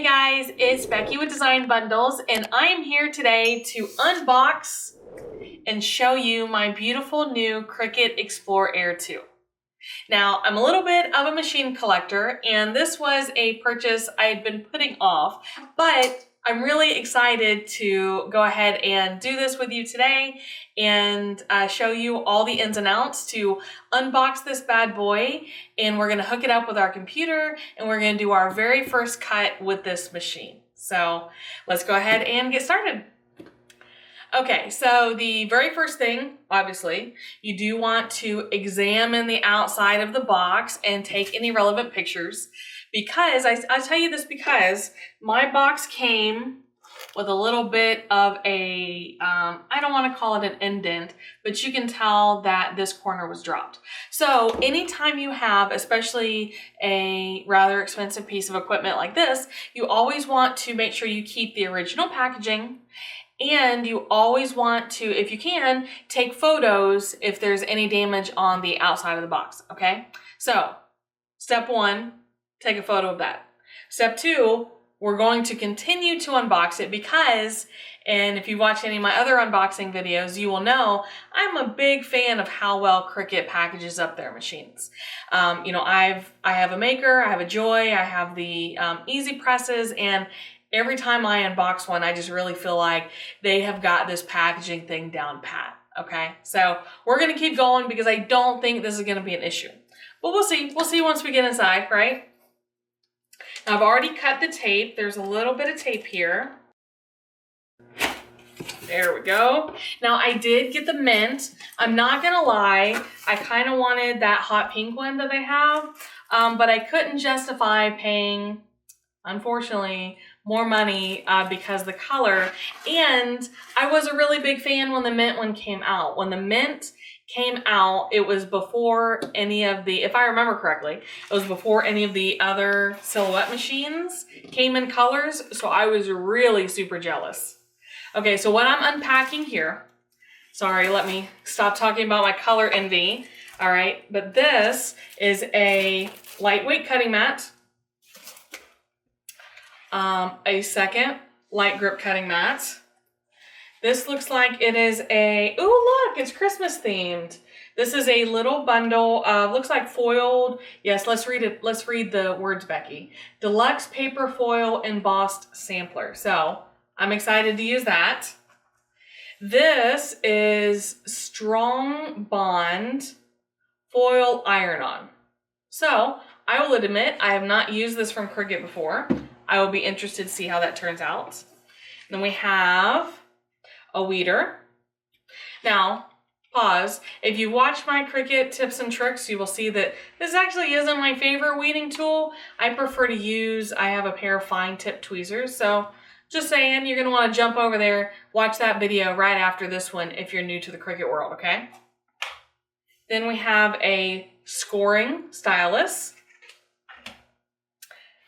Hey guys, it's Becky with Design Bundles, and I am here today to unbox and show you my beautiful new Cricut Explore Air 2. Now, I'm a little bit of a machine collector, and this was a purchase I had been putting off, but I'm really excited to go ahead and do this with you today and show you all the ins and outs to unbox this bad boy. And we're gonna hook it up with our computer and we're gonna do our very first cut with this machine. So let's go ahead and get started. Okay, so the very first thing, obviously, you do want to examine the outside of the box and take any relevant pictures, because I tell you this because my box came with a little bit of a, I don't want to call it an indent, but you can tell that this corner was dropped. So anytime you have, especially a rather expensive piece of equipment like this, you always want to make sure you keep the original packaging. And you always want to, if you can, take photos if there's any damage on the outside of the box, okay? So, step one, take a photo of that. Step two, we're going to continue to unbox it because, and if you watch any of my other unboxing videos, you will know I'm a big fan of how well Cricut packages up their machines. You know, I have a Maker, I have a Joy, I have the Easy Presses, and every time I unbox one, I just really feel like they have got this packaging thing down pat, okay? So we're gonna keep going because I don't think this is gonna be an issue. But we'll see. We'll see once we get inside, right? Now I've already cut the tape. There's a little bit of tape here. There we go. Now I did get the mint. I'm not gonna lie, I kind of wanted that hot pink one that they have, but I couldn't justify paying, unfortunately, more money because the color. And I was a really big fan when the mint one came out. When the mint came out, it was before any of the, if I remember correctly, it was before any of the other silhouette machines came in colors. So I was really super jealous. Okay, so what I'm unpacking here, sorry, let me stop talking about my color envy. All right, but this is a lightweight cutting mat. A second light grip cutting mat. This looks like it is a, oh look, it's Christmas themed. This is a little bundle of, looks like foiled, yes, let's read it, let's read the words, Becky. Deluxe paper foil embossed sampler. So I'm excited to use that. This is strong bond foil iron-on. So I will admit I have not used this from Cricut before. I will be interested to see how that turns out. Then we have a weeder. Now, pause. If you watch my Cricut tips and tricks, you will see that this actually isn't my favorite weeding tool. I prefer to use, I have a pair of fine tip tweezers. So just saying, you're gonna wanna jump over there, watch that video right after this one if you're new to the Cricut world, okay? Then we have a scoring stylus.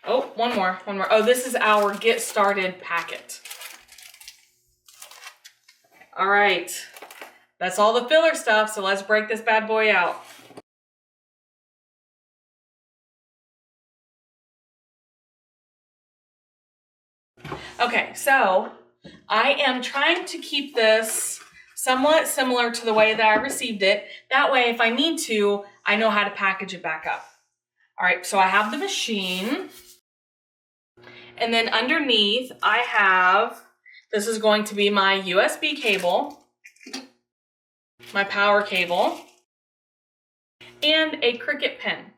Oh, one more. Oh, this is our get started packet. All right, that's all the filler stuff, so let's break this bad boy out. Okay, so I am trying to keep this somewhat similar to the way that I received it. That way, if I need to, I know how to package it back up. All right, so I have the machine. And then underneath, I have, this is going to be my USB cable, my power cable, and a Cricut pen.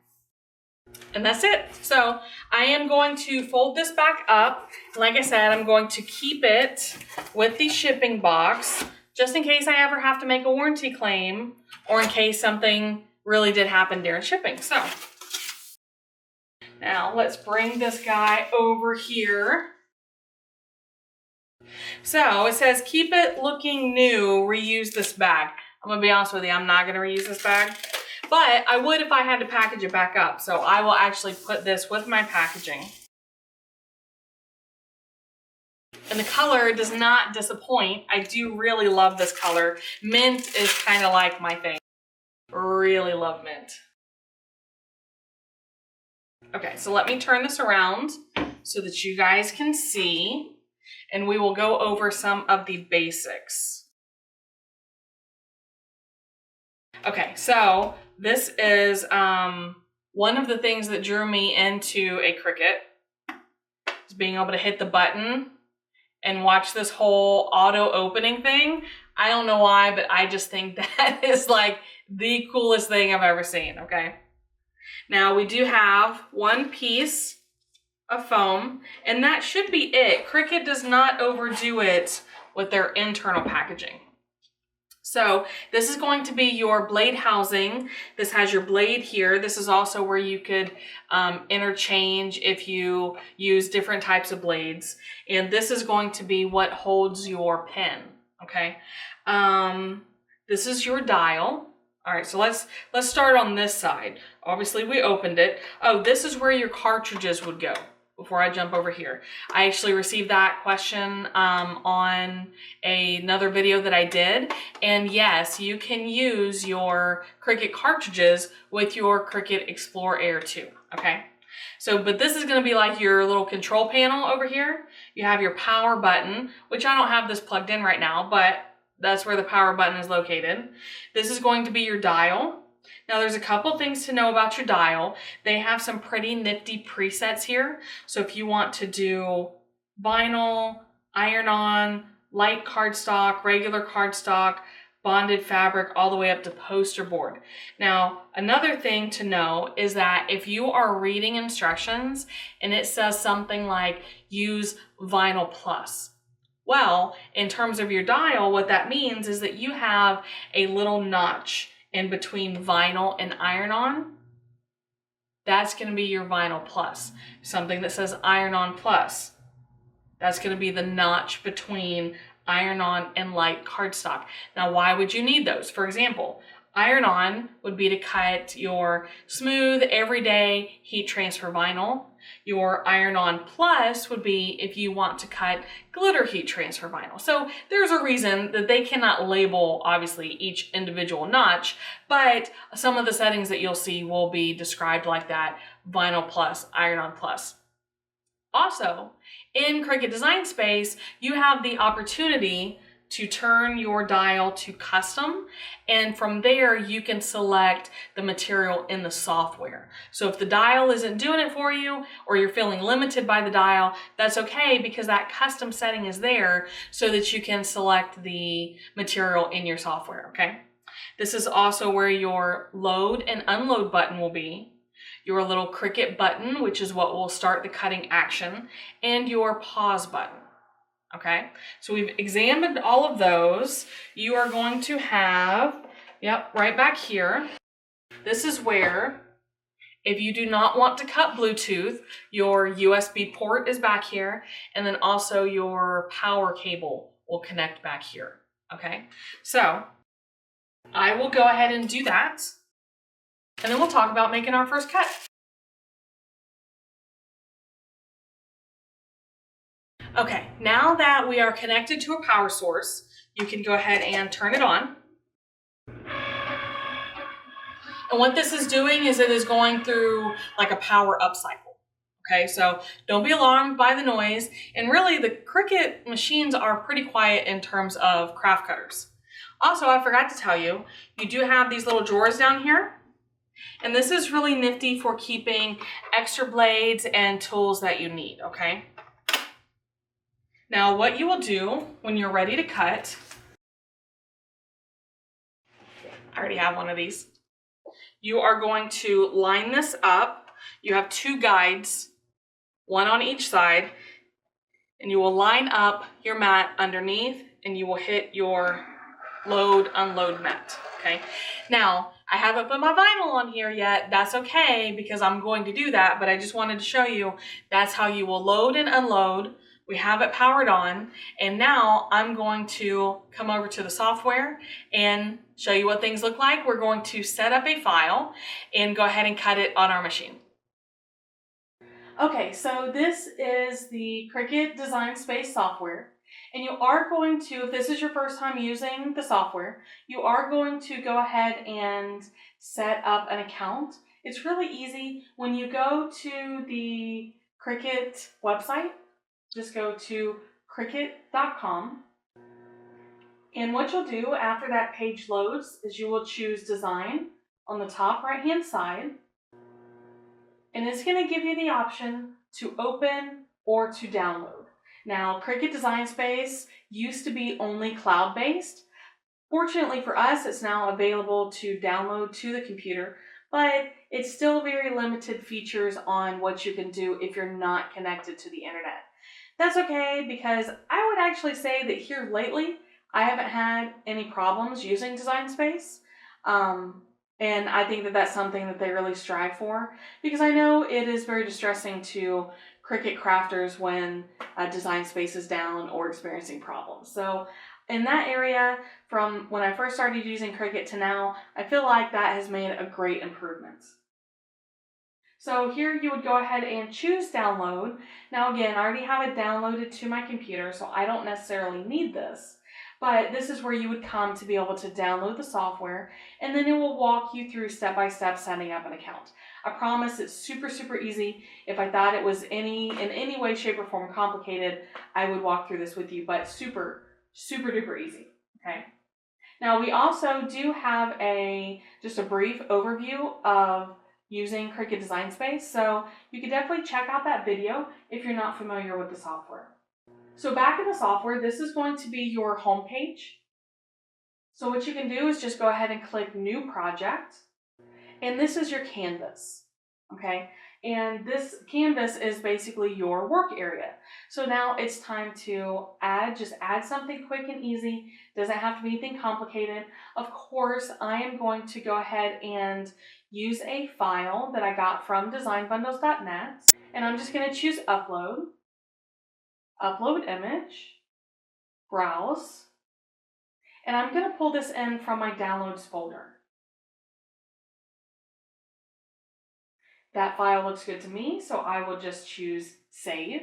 And that's it. So I am going to fold this back up. Like I said, I'm going to keep it with the shipping box, just in case I ever have to make a warranty claim, or in case something really did happen during shipping. So now let's bring this guy over here. So it says, keep it looking new, reuse this bag. I'm gonna be honest with you, I'm not gonna reuse this bag, but I would if I had to package it back up. So I will actually put this with my packaging. And the color does not disappoint. I do really love this color. Mint is kind of like my thing. Really love mint. Okay, so let me turn this around so that you guys can see, and we will go over some of the basics. Okay, so this is one of the things that drew me into a Cricut, is being able to hit the button and watch this whole auto opening thing. I don't know why, but I just think that is like the coolest thing I've ever seen, okay? Now we do have one piece of foam, and that should be it. Cricut does not overdo it with their internal packaging. So this is going to be your blade housing. This has your blade here. This is also where you could interchange if you use different types of blades. And this is going to be what holds your pen, okay? This is your dial. All right, so let's start on this side. Obviously we opened it. Oh, this is where your cartridges would go. Before I jump over here, I actually received that question on another video that I did. And yes, you can use your Cricut cartridges with your Cricut Explore Air too, okay? So, but this is gonna be like your little control panel over here. You have your power button, which I don't have this plugged in right now, but that's where the power button is located. This is going to be your dial. Now there's a couple things to know about your dial. They have some pretty nifty presets here. So if you want to do vinyl, iron-on, light cardstock, regular cardstock, bonded fabric, all the way up to poster board. Now, another thing to know is that if you are reading instructions and it says something like use vinyl plus, well, in terms of your dial, what that means is that you have a little notch in between vinyl and iron-on. That's going to be your vinyl plus. Something that says iron-on plus, that's going to be the notch between iron-on and light cardstock. Now, why would you need those? For example, iron-on would be to cut your smooth, everyday heat transfer vinyl. Your iron-on plus would be if you want to cut glitter heat transfer vinyl. So there's a reason that they cannot label, obviously, each individual notch, but some of the settings that you'll see will be described like that: vinyl plus, iron-on plus. Also, in Cricut Design Space, you have the opportunity to turn your dial to custom, and from there you can select the material in the software. So if the dial isn't doing it for you, or you're feeling limited by the dial, that's okay, because that custom setting is there so that you can select the material in your software, okay? This is also where your load and unload button will be, your little Cricut button, which is what will start the cutting action, and your pause button. Okay, so we've examined all of those. You are going to have, yep, right back here. This is where, if you do not want to cut Bluetooth, your USB port is back here, and then also your power cable will connect back here. Okay, so I will go ahead and do that, and then we'll talk about making our first cut. Okay, now that we are connected to a power source, you can go ahead and turn it on. And what this is doing is it is going through like a power up cycle. Okay, so don't be alarmed by the noise. And really, the Cricut machines are pretty quiet in terms of craft cutters. Also, I forgot to tell you, you do have these little drawers down here. And this is really nifty for keeping extra blades and tools that you need, okay? Now, what you will do when you're ready to cut, I already have one of these. You are going to line this up. You have two guides, one on each side, and you will line up your mat underneath, and you will hit your load, unload mat, okay? Now, I haven't put my vinyl on here yet. That's okay, because I'm going to do that, but I just wanted to show you that's how you will load and unload. We have it powered on, and now I'm going to come over to the software and show you what things look like. We're going to set up a file and go ahead and cut it on our machine. Okay, so this is the Cricut Design Space software, and you are going to, if this is your first time using the software, you are going to go ahead and set up an account. It's really easy. When you go to the Cricut website. Just go to Cricut.com. And what you'll do after that page loads is you will choose Design on the top right-hand side. And it's going to give you the option to open or to download. Now, Cricut Design Space used to be only cloud-based. Fortunately for us, it's now available to download to the computer, but it's still very limited features on what you can do if you're not connected to the internet. That's okay, because I would actually say that here lately, I haven't had any problems using Design Space. And I think that that's something that they really strive for, because I know it is very distressing to Cricut crafters when Design Space is down or experiencing problems. So in that area, from when I first started using Cricut to now, I feel like that has made a great improvement. So here you would go ahead and choose download. Now again, I already have it downloaded to my computer, so I don't necessarily need this. But this is where you would come to be able to download the software, and then it will walk you through step-by-step setting up an account. I promise it's super, super easy. If I thought it was in any way, shape, or form complicated, I would walk through this with you, but super, super duper easy, okay? Now we also do have just a brief overview of using Cricut Design Space, so you can definitely check out that video if you're not familiar with the software. So back in the software, this is going to be your home page. So what you can do is just go ahead and click New Project, and this is your canvas, okay? And this canvas is basically your work area. So now it's time to just add something quick and easy. Doesn't have to be anything complicated. Of course, I am going to go ahead and use a file that I got from designbundles.net, and I'm just going to choose Upload. Upload image, browse, and I'm going to pull this in from my downloads folder. That file looks good to me, so I will just choose save.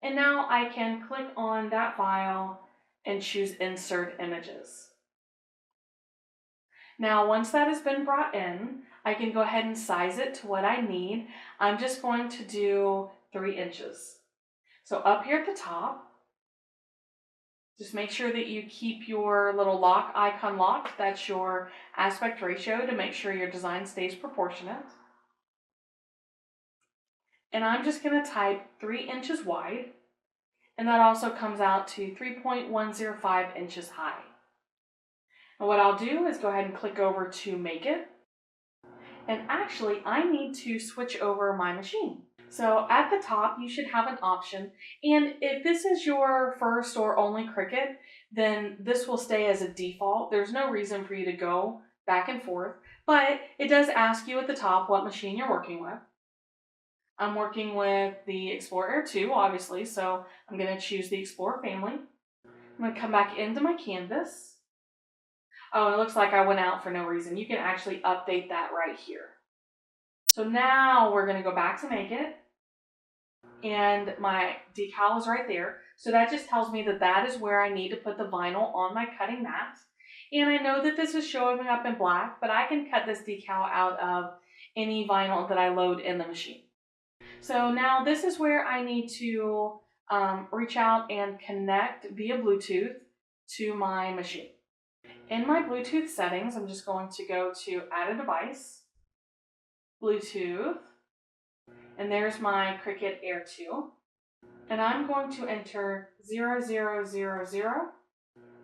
And now I can click on that file and choose insert images. Now once that has been brought in, I can go ahead and size it to what I need. I'm just going to do 3 inches. So up here at the top, just make sure that you keep your little lock icon locked. That's your aspect ratio to make sure your design stays proportionate. And I'm just going to type 3 inches wide, and that also comes out to 3.105 inches high. And what I'll do is go ahead and click over to make it. And actually, I need to switch over my machine. So at the top, you should have an option. And if this is your first or only Cricut, then this will stay as a default. There's no reason for you to go back and forth, but it does ask you at the top what machine you're working with. I'm working with the Explore Air 2, obviously, so I'm going to choose the Explore family. I'm going to come back into my canvas. Oh, it looks like I went out for no reason. You can actually update that right here. So now we're going to go back to make it. And my decal is right there. So that just tells me that that is where I need to put the vinyl on my cutting mat. And I know that this is showing up in black, but I can cut this decal out of any vinyl that I load in the machine. So now this is where I need to reach out and connect via Bluetooth to my machine. In my Bluetooth settings, I'm just going to go to Add a Device, Bluetooth, and there's my Cricut Air 2. And I'm going to enter 0000,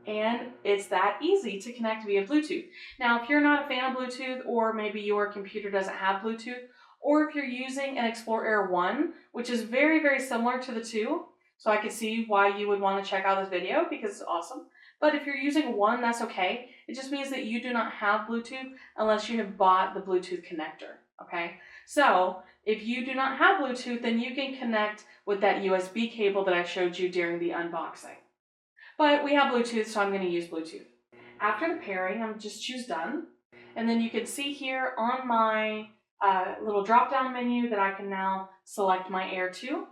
and it's that easy to connect via Bluetooth. Now, if you're not a fan of Bluetooth, or maybe your computer doesn't have Bluetooth, or if you're using an Explore Air 1, which is very, very similar to the 2, so I can see why you would want to check out this video because it's awesome. But if you're using 1, that's okay. It just means that you do not have Bluetooth unless you have bought the Bluetooth connector, okay? So if you do not have Bluetooth, then you can connect with that USB cable that I showed you during the unboxing. But we have Bluetooth, so I'm going to use Bluetooth. After the pairing, I'm just choose Done. And then you can see here on my little drop-down menu that I can now select my Air 2.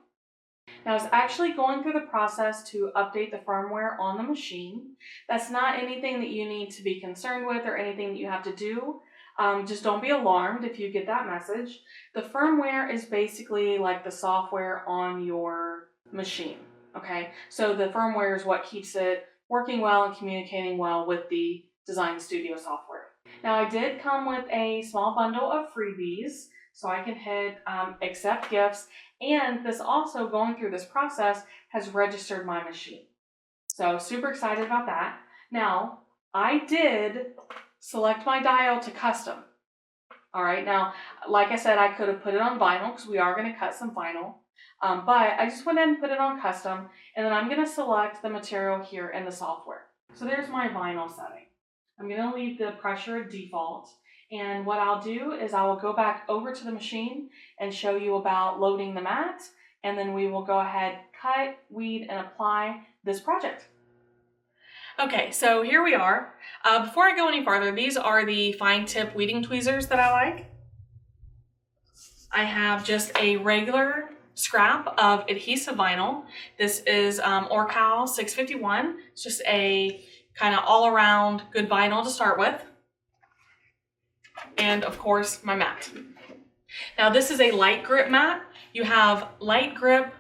Now it's actually going through the process to update the firmware on the machine. That's not anything that you need to be concerned with or anything that you have to do. Just don't be alarmed if you get that message. The firmware is basically like the software on your machine, okay? So the firmware is what keeps it working well and communicating well with the Design Studio software. Now I did come with a small bundle of freebies, so I can hit accept gifts, and this also, going through this process, has registered my machine. So super excited about that. Now, I did select my dial to custom. All right, now, like I said, I could have put it on vinyl because we are going to cut some vinyl, but I just went ahead and put it on custom, and then I'm going to select the material here in the software. So there's my vinyl setting. I'm going to leave the pressure at default, and what I'll do is I will go back over to the machine and show you about loading the mat, and then we will go ahead, cut, weed, and apply this project. Okay, so here we are. Before I go any farther, these are the fine tip weeding tweezers that I like. I have just a regular scrap of adhesive vinyl. This is Decal 651. It's just a kind of all around good vinyl to start with. And of course, my mat. Now this is a light grip mat. You have light grip,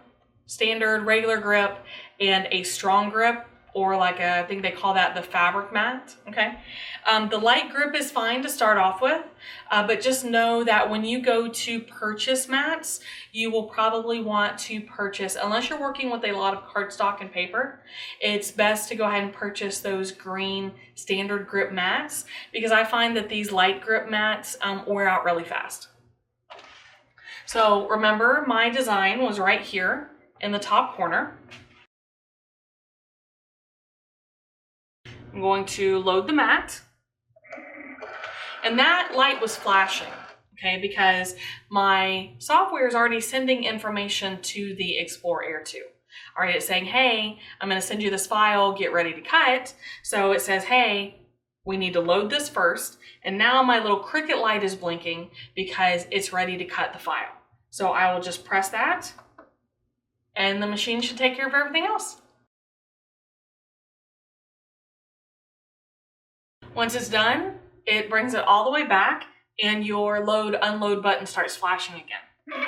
standard, regular grip, and a strong grip, or like I think they call that the fabric mat, okay? The light grip is fine to start off with, but just know that when you go to purchase mats, you will probably want to purchase, unless you're working with a lot of cardstock and paper, it's best to go ahead and purchase those green standard grip mats, because I find that these light grip mats wear out really fast. So remember, my design was right here in the top corner. I'm going to load the mat, and that light was flashing, okay, because my software is already sending information to the Explore Air 2. All right, it's saying, hey, I'm going to send you this file, get ready to cut. So it says, hey, we need to load this first, and now my little Cricut light is blinking because it's ready to cut the file. So I will just press that, and the machine should take care of everything else. Once it's done, it brings it all the way back, and your load unload button starts flashing again.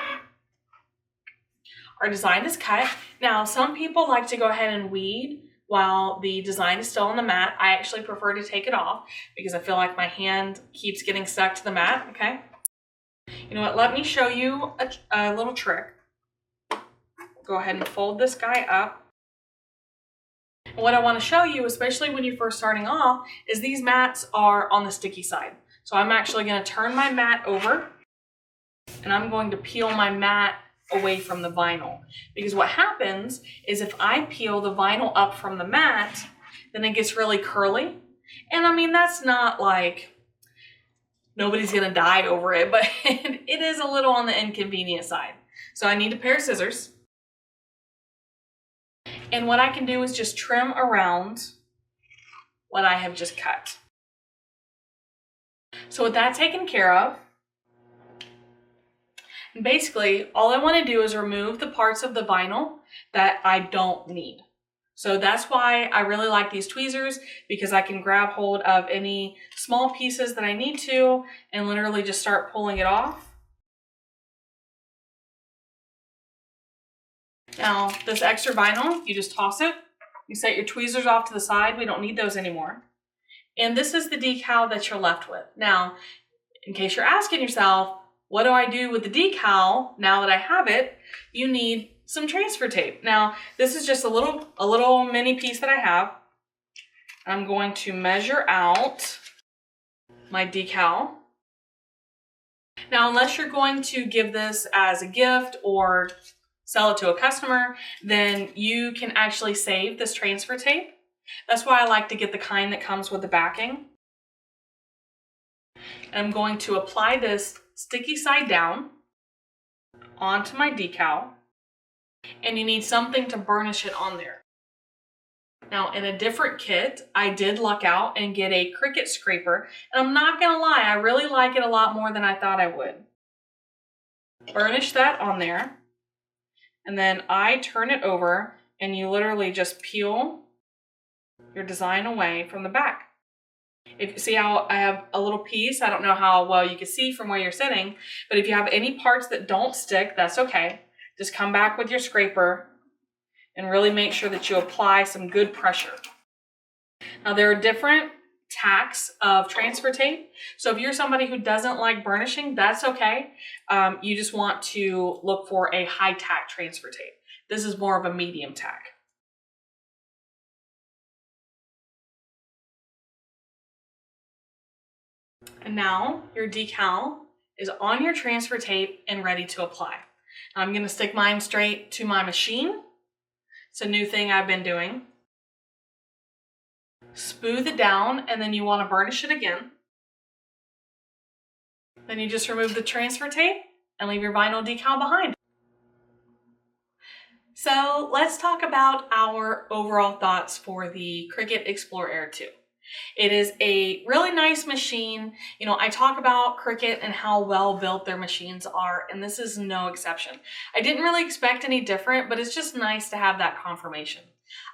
Our design is cut. Now, some people like to go ahead and weed while the design is still on the mat. I actually prefer to take it off because I feel like my hand keeps getting stuck to the mat, okay? You know what, let me show you a little trick. Go ahead and fold this guy up. What I want to show you, especially when you're first starting off, is these mats are on the sticky side. So I'm actually going to turn my mat over, and I'm going to peel my mat away from the vinyl. Because what happens is if I peel the vinyl up from the mat, then it gets really curly. And I mean, that's not like nobody's going to die over it, but it is a little on the inconvenient side. So I need a pair of scissors. And what I can do is just trim around what I have just cut. So with that taken care of, basically all I want to do is remove the parts of the vinyl that I don't need. So that's why I really like these tweezers, because I can grab hold of any small pieces that I need to and literally just start pulling it off. Now, this extra vinyl, you just toss it. You set your tweezers off to the side. We don't need those anymore. And this is the decal that you're left with. Now, in case you're asking yourself, what do I do with the decal now that I have it? You need some transfer tape. Now, this is just a little mini piece that I have. I'm going to measure out my decal. Now, unless you're going to give this as a gift or sell it to a customer, then you can actually save this transfer tape. That's why I like to get the kind that comes with the backing. And I'm going to apply this sticky side down onto my decal, and you need something to burnish it on there. Now, in a different kit, I did luck out and get a Cricut scraper, and I'm not gonna lie, I really like it a lot more than I thought I would. Burnish that on there. And then I turn it over, and you literally just peel your design away from the back. If you see how I have a little piece, I don't know how well you can see from where you're sitting, but if you have any parts that don't stick, that's okay. Just come back with your scraper and really make sure that you apply some good pressure. Now there are different tacks of transfer tape. So if you're somebody who doesn't like burnishing, that's okay. You just want to look for a high tack transfer tape. This is more of a medium tack. And now your decal is on your transfer tape and ready to apply. Now I'm going to stick mine straight to my machine. It's a new thing I've been doing. Smooth it down, and then you want to burnish it again. Then you just remove the transfer tape and leave your vinyl decal behind. So let's talk about our overall thoughts for the Cricut Explore Air 2. It is a really nice machine. You know, I talk about Cricut and how well built their machines are, and this is no exception. I didn't really expect any different, but it's just nice to have that confirmation.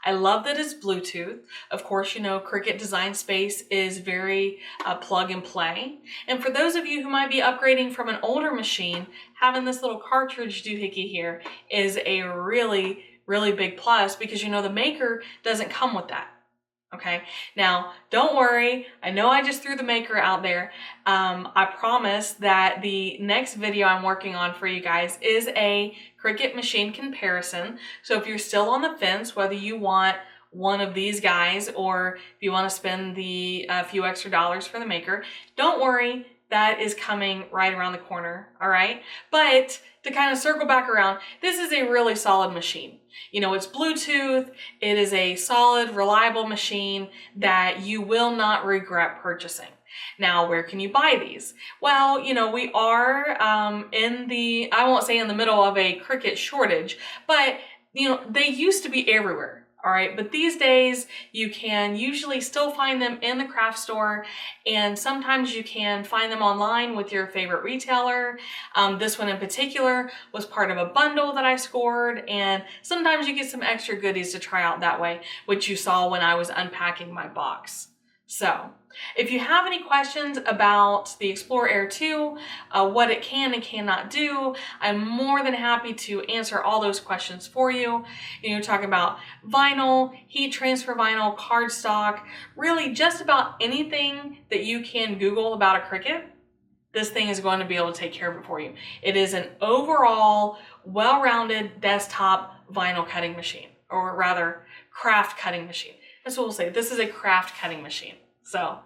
I love that it's Bluetooth. Of course, you know, Cricut Design Space is very plug and play. And for those of you who might be upgrading from an older machine, having this little cartridge doohickey here is a really, really big plus, because you know the maker doesn't come with that. Okay, now don't worry. I know I just threw the maker out there. I promise that the next video I'm working on for you guys is a Cricut machine comparison. So if you're still on the fence whether you want one of these guys or if you want to spend the few extra dollars for the maker, don't worry. That is coming right around the corner, all right? But to kind of circle back around, this is a really solid machine. You know, it's Bluetooth. It is a solid, reliable machine that you will not regret purchasing. Now, where can you buy these? Well, you know, we are I won't say in the middle of a Cricut shortage, but, you know, they used to be everywhere. All right, but these days you can usually still find them in the craft store, and sometimes you can find them online with your favorite retailer. This one in particular was part of a bundle that I scored, and sometimes you get some extra goodies to try out that way, which you saw when I was unpacking my box. So if you have any questions about the Explore Air 2, what it can and cannot do, I'm more than happy to answer all those questions for you. You're talking about vinyl, heat transfer vinyl, cardstock, really just about anything that you can Google about a Cricut. This thing is going to be able to take care of it for you. It is an overall well-rounded desktop vinyl cutting machine, or rather craft cutting machine. That's what we'll say. This is a craft cutting machine. So, all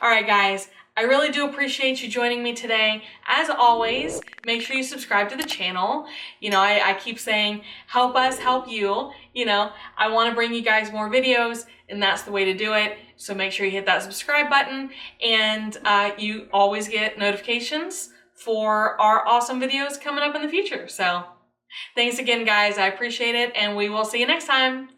right, guys, I really do appreciate you joining me today. As always, make sure you subscribe to the channel. You know, I keep saying, help us help you. You know, I want to bring you guys more videos, and that's the way to do it. So make sure you hit that subscribe button, and you always get notifications for our awesome videos coming up in the future. So thanks again, guys. I appreciate it, and we will see you next time.